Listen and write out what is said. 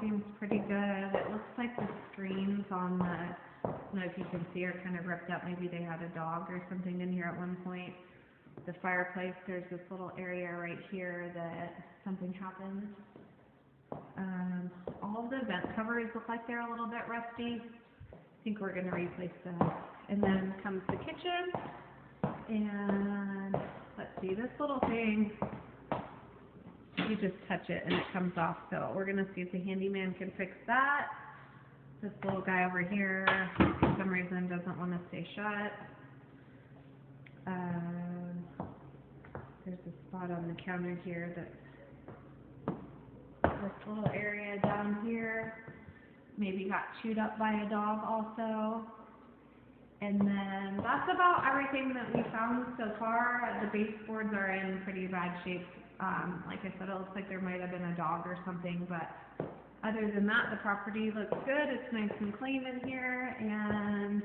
seems pretty good. It looks like the screens on the, I don't know if you can see, are kind of ripped up. Maybe they had a dog or something in here at one point. The fireplace, there's this little area right here that something happened. All of the vent covers look like they're a little bit rusty. I think we're going to replace that. And then comes the kitchen. And let's see, this little thing, you just touch it and it comes off. So we're going to see if the handyman can fix that. This little guy over here, for some reason, doesn't want to stay shut. There's a spot on the counter here that this little area down here maybe got chewed up by a dog also. And then that's about everything that we found so far. The baseboards are in pretty bad shape. Like I said, it looks like there might have been a dog or something, but other than that, the property looks good. It's nice and clean in here, and